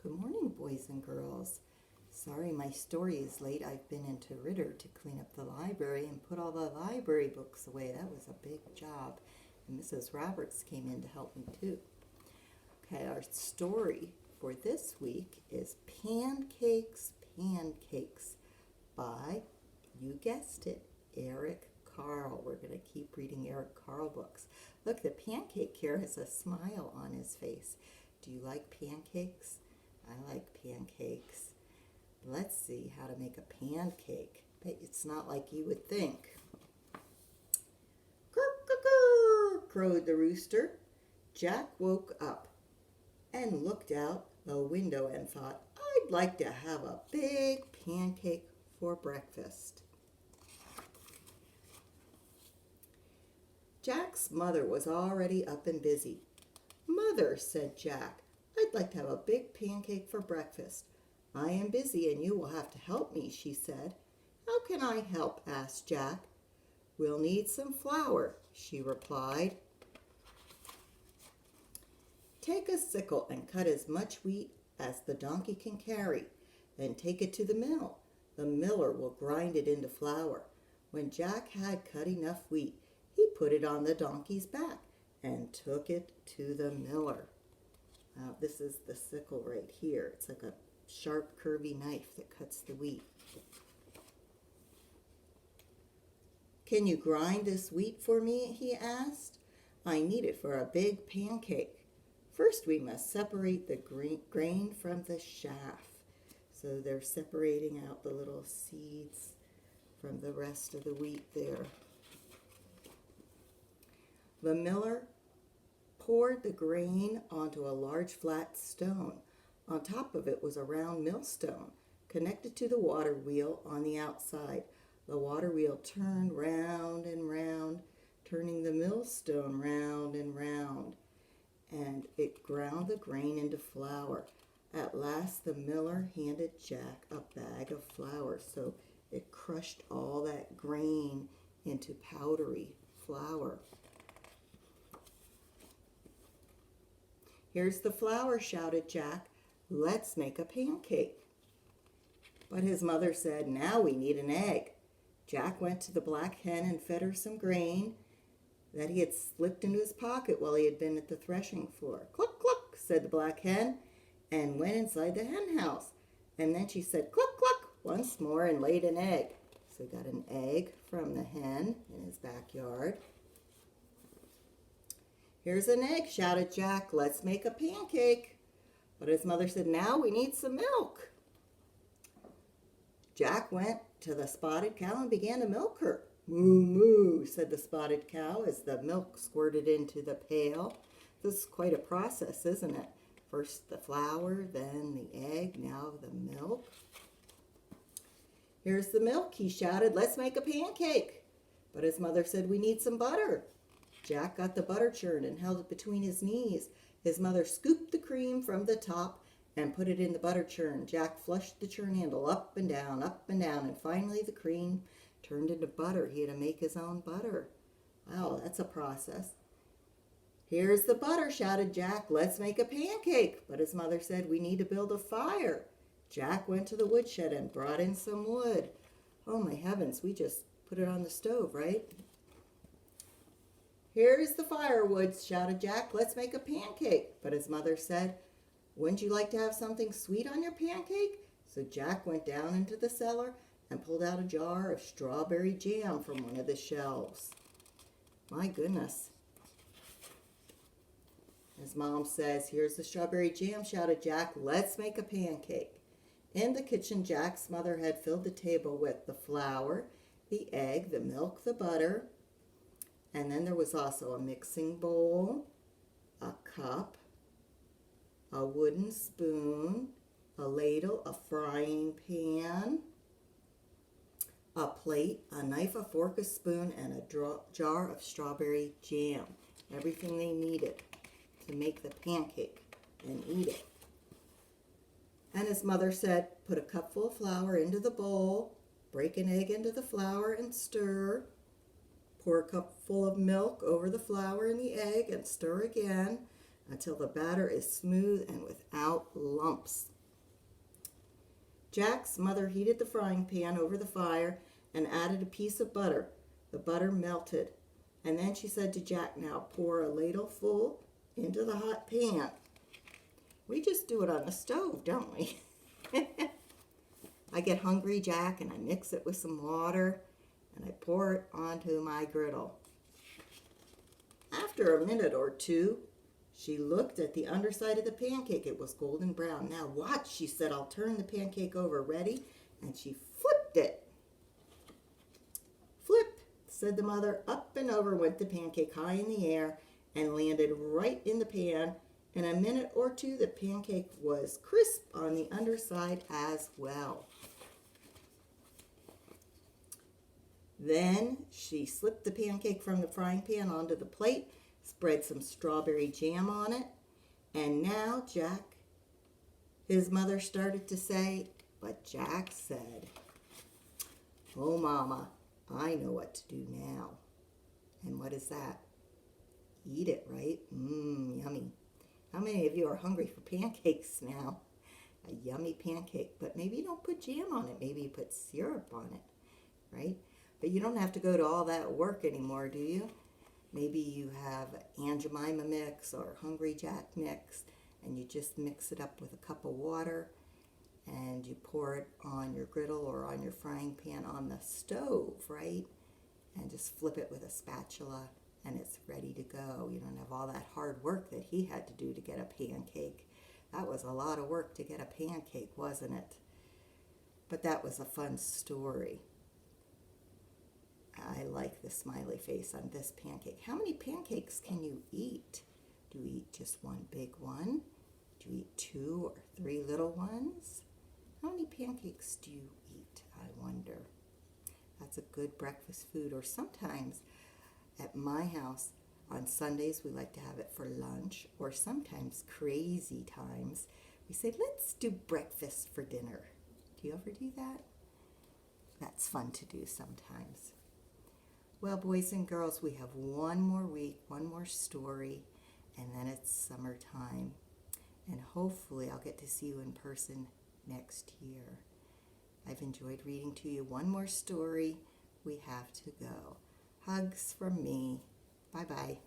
Good morning, boys and girls. Sorry my story is late. I've been into Ritter to clean up the library and put all the library books away. That was a big job. And Mrs. Roberts came in to help me too. Okay, our story for this week is Pancakes, Pancakes by, you guessed it, Eric Carle. We're going to keep reading Eric Carle books. Look, the pancake here has a smile on his face. Do you like pancakes? I like pancakes. Let's see how to make a pancake. But it's not like you would think. "Grr-grr-grr," crowed the rooster. Jack woke up and looked out the window and thought, I'd like to have a big pancake for breakfast. Jack's mother was already up and busy. "Mother," said Jack, "I'd like to have a big pancake for breakfast." "I am busy and you will have to help me," she said. "How can I help?" asked Jack. "We'll need some flour," she replied. "Take a sickle and cut as much wheat as the donkey can carry. Then take it to the mill. The miller will grind it into flour." When Jack had cut enough wheat, he put it on the donkey's back and took it to the miller. Now, this is the sickle right here. It's like a sharp, curvy knife that cuts the wheat. "Can you grind this wheat for me?" he asked. "I need it for a big pancake. First, we must separate the grain from the chaff." So they're separating out the little seeds from the rest of the wheat there. The miller poured the grain onto a large flat stone. On top of it was a round millstone connected to the water wheel on the outside. The water wheel turned round and round, turning the millstone round and round, and it ground the grain into flour. At last the miller handed Jack a bag of flour, so it crushed all that grain into powdery flour. "Here's the flour," shouted Jack. "Let's make a pancake." But his mother said, "Now we need an egg." Jack went to the black hen and fed her some grain that he had slipped into his pocket while he had been at the threshing floor. "Cluck, cluck," said the black hen, and went inside the hen house. And then she said, "Cluck, cluck," once more and laid an egg. So he got an egg from the hen in his backyard. "Here's an egg," shouted Jack. "Let's make a pancake." But his mother said, "Now we need some milk." Jack went to the spotted cow and began to milk her. "Moo, moo," said the spotted cow as the milk squirted into the pail. This is quite a process, isn't it? First the flour, then the egg, now the milk. "Here's the milk," he shouted. "Let's make a pancake." But his mother said, "We need some butter." Jack got the butter churn and held it between his knees. His mother scooped the cream from the top and put it in the butter churn. Jack flushed the churn handle up and down, and finally the cream turned into butter. He had to make his own butter. Wow, that's a process. "Here's the butter," shouted Jack. "Let's make a pancake." But his mother said, "We need to build a fire." Jack went to the woodshed and brought in some wood. Oh my heavens, we just put it on the stove, right? "Here's the firewood," shouted Jack. "Let's make a pancake." But his mother said, "Wouldn't you like to have something sweet on your pancake?" So Jack went down into the cellar and pulled out a jar of strawberry jam from one of the shelves. My goodness. His mom says, "Here's the strawberry jam," shouted Jack. "Let's make a pancake." In the kitchen, Jack's mother had filled the table with the flour, the egg, the milk, the butter, and then there was also a mixing bowl, a cup, a wooden spoon, a ladle, a frying pan, a plate, a knife, a fork, a spoon, and a jar of strawberry jam. Everything they needed to make the pancake and eat it. And his mother said, "Put a cupful of flour into the bowl, break an egg into the flour and stir. Pour a cupful of milk over the flour and the egg and stir again until the batter is smooth and without lumps." Jack's mother heated the frying pan over the fire and added a piece of butter. The butter melted. And then she said to Jack, now pour a ladleful into the hot pan. We just do it on the stove, don't we? I get hungry, Jack, and I mix it with some water, and I pour it onto my griddle. After a minute or two, she looked at the underside of the pancake. It was golden brown. Now watch, she said, I'll turn the pancake over. Ready? And she flipped it. Flip, said the mother. Up and over went the pancake high in the air and landed right in the pan. In a minute or two, the pancake was crisp on the underside as well. Then she slipped the pancake from the frying pan onto the plate, spread some strawberry jam on it, and now Jack, his mother started to say, but Jack said, oh, Mama, I know what to do now. And what is that? Eat it, right? Yummy. How many of you are hungry for pancakes now? A yummy pancake, but maybe you don't put jam on it. Maybe you put syrup on it, right? But you don't have to go to all that work anymore, do you? Maybe you have Aunt Jemima mix or Hungry Jack mix, and you just mix it up with a cup of water, and you pour it on your griddle or on your frying pan on the stove, right? And just flip it with a spatula, and it's ready to go. You don't have all that hard work that he had to do to get a pancake. That was a lot of work to get a pancake, wasn't it? But that was a fun story. I like the smiley face on this pancake. How many pancakes can you eat? Do you eat just one big one? Do you eat 2 or 3 little ones? How many pancakes do you eat, I wonder? That's a good breakfast food. Or sometimes at my house on Sundays we like to have it for lunch, or sometimes crazy times we say, let's do breakfast for dinner. Do you ever do that? That's fun to do sometimes. Well, boys and girls, we have one more week, one more story, and then it's summertime. And hopefully I'll get to see you in person next year. I've enjoyed reading to you. One more story. We have to go. Hugs from me. Bye-bye.